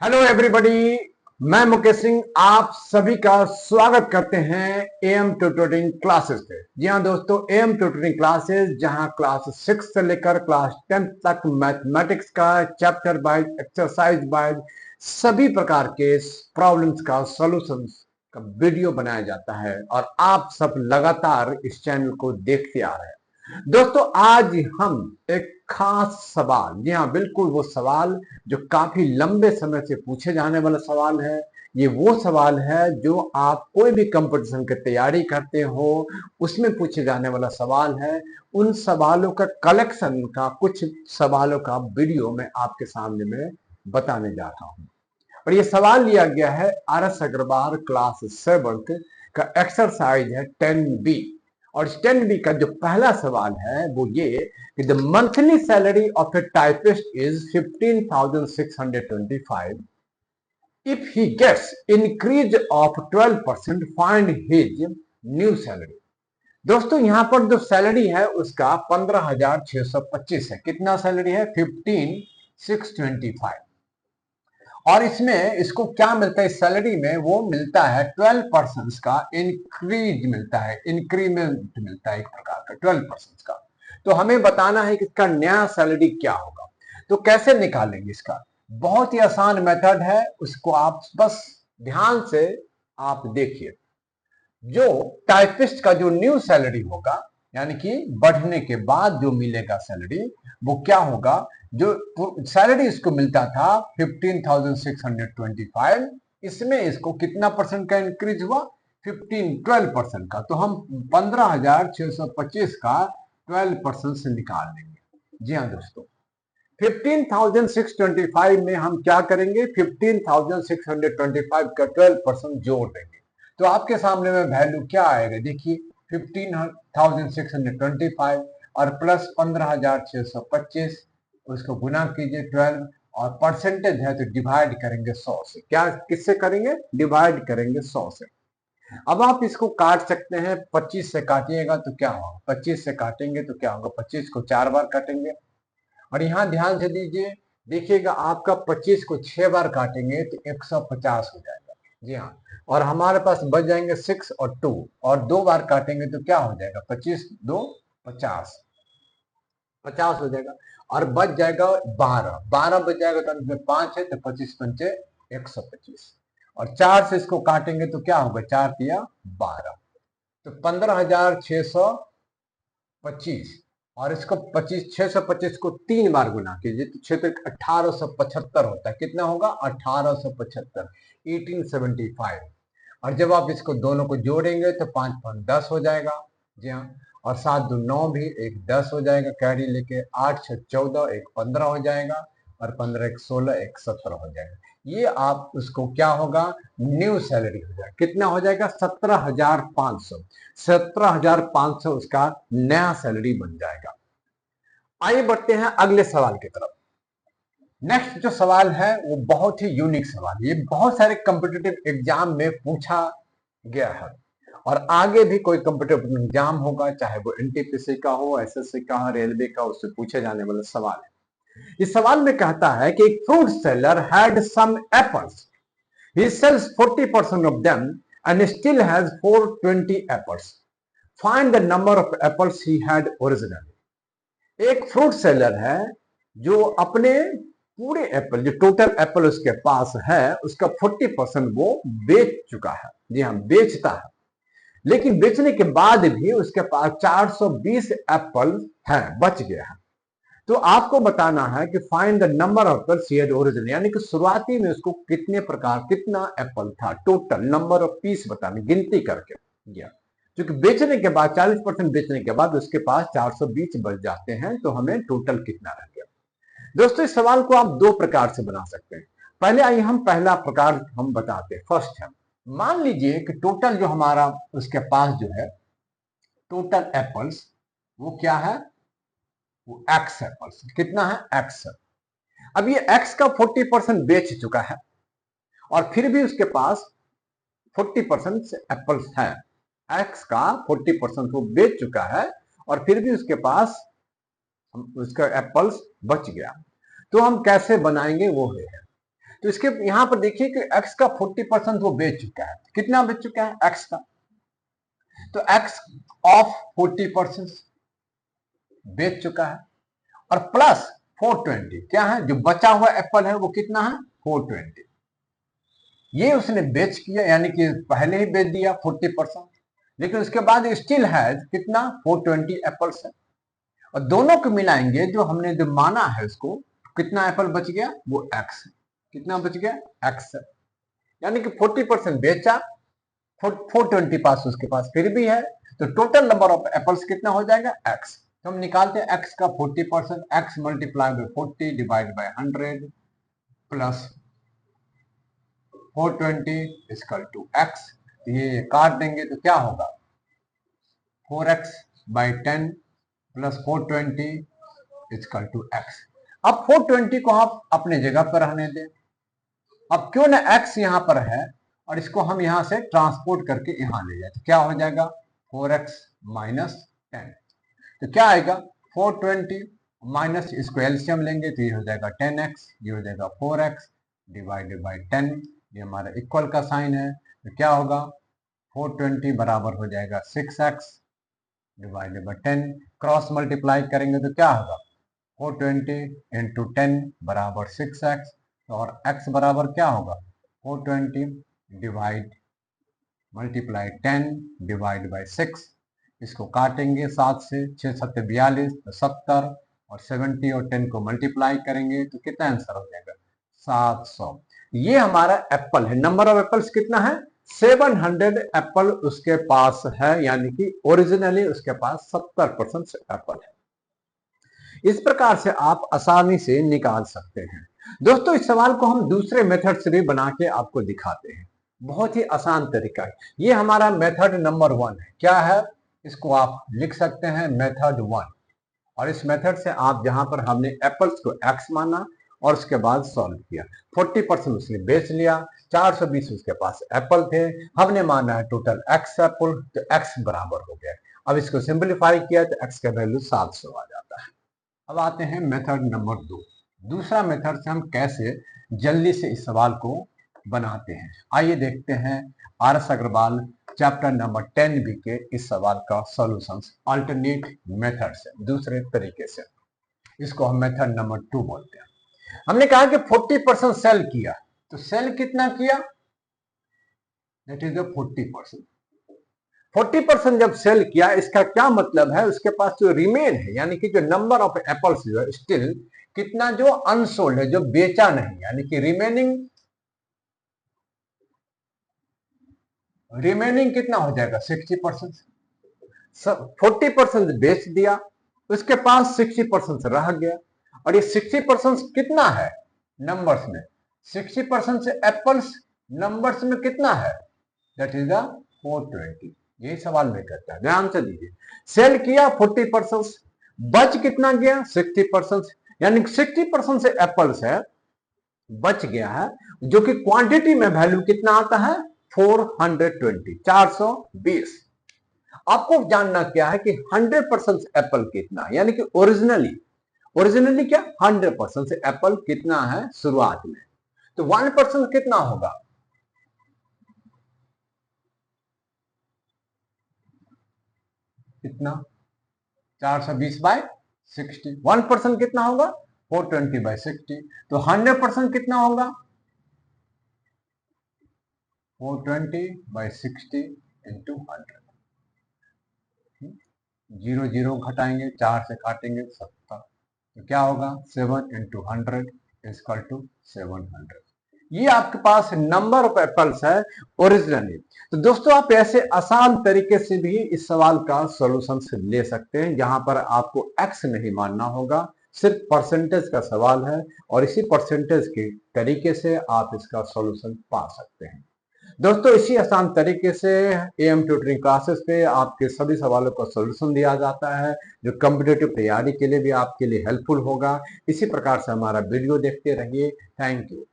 Hello everybody, मैं मुकेश सिंह आप सभी का स्वागत करते हैं एएम ट्यूटरिंग क्लासेस पे। जी हाँ दोस्तों, एएम ट्यूटरिंग क्लासेस जहां क्लास 6 से लेकर क्लास 10 तक मैथमेटिक्स का चैप्टर वाइज, एक्सरसाइज वाइज सभी प्रकार के प्रॉब्लम्स का सॉल्यूशंस का वीडियो बनाया जाता है और आप सब लगातार इस चैनल को देखते आ रहे हैं। दोस्तों, आज हम एक खास सवाल, जी हाँ बिल्कुल वो सवाल जो काफी लंबे समय से पूछे जाने वाला सवाल है। ये वो सवाल है जो आप कोई भी कंपटीशन की तैयारी करते हो उसमें पूछे जाने वाला सवाल है। उन सवालों का कलेक्शन का कुछ सवालों का वीडियो मैं आपके सामने में बताने जा रहा हूं। और ये सवाल लिया गया है RS अग्रवाल क्लास 7 का एक्सरसाइज है 10B। और 10B का जो पहला सवाल है वो ये कि the monthly salary of a typist is 15,625। If he gets increase of 12%, find his new salary. दोस्तों, यहां पर जो सैलरी है उसका 15,625 है। कितना सैलरी है? 15,625। और इसमें इसको क्या मिलता है? सैलरी में वो मिलता है 12% का इंक्रीज मिलता है, इंक्रीमेंट मिलता है एक प्रकार का 12% का। तो हमें बताना है कि इसका नया सैलरी क्या होगा। तो कैसे निकालेंगे इसका? बहुत ही आसान मेथड है, उसको आप बस ध्यान से आप देखिए। जो टाइपिस्ट का जो न्यू सैलरी होगा, यानी कि बढ़ने के बाद जो मिलेगा सैलरी, वो क्या होगा? जो सैलरी इसको मिलता था 15,625, इसमें इसको कितना परसेंट का इंक्रीज हुआ? 12% का। तो हम 15,625 का 12% से निकाल लेंगे। जी हाँ दोस्तों, 15,625 में हम क्या करेंगे? 15,625 का 12% जोड़ देंगे। तो आपके सामने में वैल्यू क्या आएगा? देखिए, 15,625 और प्लस 15,625, उसको गुना कीजिए 12, और परसेंटेज है तो डिवाइड करेंगे 100 से। क्या किससे करेंगे? डिवाइड करेंगे 100 से। अब आप इसको काट सकते हैं। 25 से काटिएगा तो क्या होगा? 25 से काटेंगे तो क्या होगा? 25 को 4 बार काटेंगे। और यहां ध्यान से दीजिए, देखिएगा आपका 25 को 6 बार काटेंगे तो 150 हो जाएगा। जी हाँ, और हमारे पास बच जाएंगे 6 और 2, और 2 बार काटेंगे तो क्या हो जाएगा? 25 2 50, 50 हो जाएगा। और बच जाएगा 12, 12 बच जाएगा तो अंत में 5 है तो 25 पंचे 125, और 4 से इसको काटेंगे तो क्या होगा? 4 दिया 12, तो 15,625। और इसको 625 को 3 बार गुना कीजिए तो 6 तक 1875 होता है। कितना होगा? 1875, 1875। और जब आप इसको दोनों को जोड़ेंगे तो 5 5 10 हो जाएगा। जी हाँ, और 7 2 9 भी, एक 10 हो जाएगा कैरी लेके, 8 6 14, एक 15 हो जाएगा, और 15 एक 16, एक 17 हो जाएगा। ये आप उसको क्या होगा? न्यू सैलरी हो जाएगा। कितना हो जाएगा? 17,500। 17,500 उसका नया सैलरी बन जाएगा। आइए बढ़ते हैं अगले सवाल की तरफ। नेक्स्ट जो सवाल है वो बहुत ही यूनिक सवाल है। ये बहुत सारे कॉम्पिटिटिव एग्जाम में पूछा गया है, और आगे भी कोई कॉम्पिटिटिव एग्जाम होगा, चाहे वो एनटीपीसी का हो, एसएससी का हो, रेलवे का, उससे पूछे जाने वाला सवाल है। इस सवाल में कहता है कि एक fruit seller had some apples, he sells 40% of them and still has 420 apples, find the number of apples he had originally। एक फ्रूट सेलर है जो अपने पूरे एप्पल, जो टोटल एप्पल उसके पास है, उसका 40% वो बेच चुका है। जी हाँ, बेचता है। लेकिन बेचने के बाद भी उसके पास 420 एप्पल है, बच गया है। तो आपको बताना है कि find the number of apples he had originally, यानी कि शुरुआती में उसको कितने प्रकार, कितना एप्पल था, टोटल नंबर ऑफ पीस बताने, गिनती करके दिया। क्योंकि बेचने के बाद 40% बेचने के बाद उसके पास 420 बच जाते हैं, तो हमें टोटल कितना रह गया। दोस्तों, इस सवाल को आप दो प्रकार से बना सकते हैं। पहले आइए हम पहला प्रकार हम बताते हैं। फर्स्ट है, मान लीजिए कि टोटल जो हमारा उसके पास जो है टोटल एप्पल्स, वो क्या है? वो एक्स एप्पल्स। कितना है? एक्स। अब ये एक्स का 40% बेच चुका है, और फिर भी उसके पास 40% एप्पल्स है। एक्स का 40% वो बेच चुका है, और फिर भी उसके पास उसका एप्पल्स बच गया। तो हम कैसे बनाएंगे वो है। तो इसके यहाँ पर देखिए कि x का 40% वो बेच चुका है। कितना बेच चुका है x का? तो x ऑफ 40% बेच चुका है और प्लस 420 क्या है, जो बचा हुआ एप्पल है वो कितना है 420। ये उसने बेच किया, यानी कि पहले ही बेच दिया 40%, लेकिन उसके बाद स्टिल है कितना 420 एप्पल्स है। और दोनों को मिलाएंगे, जो हमने जो माना है उसको, कितना एप्पल बच गया वो x है। कितना बच गया x है, यानी कि 40% बेचा, 420 पास उसके पास फिर भी है, तो टोटल नंबर ऑफ एप्पल्स कितना हो जाएगा x। तो हम निकालते हैं x का 40%, x multiply by 40 divide by 100 plus 420 equal to x। ये काट देंगे तो क्या होगा 4x by 10 plus 420 equal to x। अब 420 को आप अपने जगह पर रहने दें। अब क्यों ना x यहां पर है और इसको हम यहां से ट्रांसपोर्ट करके यहां ले जाए, तो क्या हो जाएगा 4x माइनस 10। तो क्या आएगा 420 माइनस, इसको एलसीएम लेंगे तो ये हो जाएगा 10x, ये हो जाएगा 4x डिवाइडेड बाई 10, ये हमारा इक्वल का साइन है। तो क्या होगा 420 बराबर हो जाएगा 6x divided by 10, cross multiply करेंगे तो क्या होगा 420 इंटू 10 बराबर 6x, और x बराबर क्या होगा 420 डिवाइड मल्टीप्लाई 10 डिवाइड बाई 6। इसको काटेंगे 7 से, 6 7 42 तो 70, और 70 और 10 को मल्टीप्लाई करेंगे तो कितना आंसर हो जाएगा 700। ये हमारा एप्पल है। नंबर ऑफ एप्पल्स कितना है 700 एप्पल उसके पास है, यानी कि ओरिजिनली उसके पास 70% एप्पल है। इस प्रकार से आप आसानी से निकाल सकते हैं। दोस्तों इस सवाल को हम दूसरे मेथड से भी बना के आपको दिखाते हैं, बहुत ही आसान तरीका है। ये हमारा मेथड नंबर 1 है। क्या है, इसको आप लिख सकते हैं मेथड 1। और इस मेथड से आप जहां पर हमने एप्पल्स को x माना और उसके बाद सॉल्व किया, 40% उसने बेच लिया, 420 उसके पास एप्पल थे, हमने माना है टोटल x एप्पल, तो x बराबर हो गया। अब इसको सिंप्लीफाई किया तो x का वैल्यू 700 आ जाता है। अब आते हैं मेथड नंबर 2। दूसरा मेथड से हम कैसे जल्दी से इस सवाल को बनाते हैं, आइए देखते हैं R S Agarwal chapter number 10 B के इस सवाल का सॉल्यूशंस अल्टरनेट मेथड से, दूसरे तरीके से। इसको हम मेथड नंबर 2 बोलते हैं। हमने कहा कि 40% सेल किया, तो सेल कितना किया, दैट इज 40%। 40% जब सेल किया, इसका क्या मतलब है, उसके पास जो रिमेन है, यानी कि जो नंबर ऑफ एप्पल्स जो है स्टिल कितना जो अनसोल्ड है, जो बेचा नहीं, यानी कि रिमेनिंग कितना हो जाएगा 60%। 40% बेच दिया, उसके पास 60% रह गया, और ये 60% कितना है नंबर्स में, 60% से एप्पल्स नंबर्स में कितना है, दैट इज 420। यही सवाल में कहता है, ध्यान से दीजिए। सेल किया 40%, बच कितना गया 60%, यानी 60% से एप्पल्स है बच गया है, जो कि क्वांटिटी में वैल्यू कितना आता है 420, 420। आपको जानना क्या है कि 100% एप्पल कितना, यानी कि ओरिजिनली क्या 100% से एप्पल कितना है शुरुआत में, तो 1% कितना होगा, कितना 420 बाय 60। 1% कितना होगा 420 बाय 60, तो 100% कितना होगा 420 बाय 60 इंटू 100। 0 0 घटाएंगे, 4 से काटेंगे 70, तो क्या होगा 7 इंटू 100 इक्वल टू 700। ये आपके पास नंबर ऑफ एप्पल्स है ओरिजिनली। तो दोस्तों आप ऐसे आसान तरीके से भी इस सवाल का सॉल्यूशन ले सकते हैं, जहां पर आपको x नहीं मानना होगा, सिर्फ परसेंटेज का सवाल है, और इसी परसेंटेज के तरीके से आप इसका सॉल्यूशन पा सकते हैं। दोस्तों इसी आसान तरीके से एएम ट्यूटरिंग क्लासेस पे आपके सभी सवालों का सॉल्यूशन दिया जाता है, जो कॉम्पिटिटिव तैयारी के लिए भी आपके लिए हेल्पफुल होगा। इसी प्रकार से हमारा वीडियो देखते रहिए। Thank you.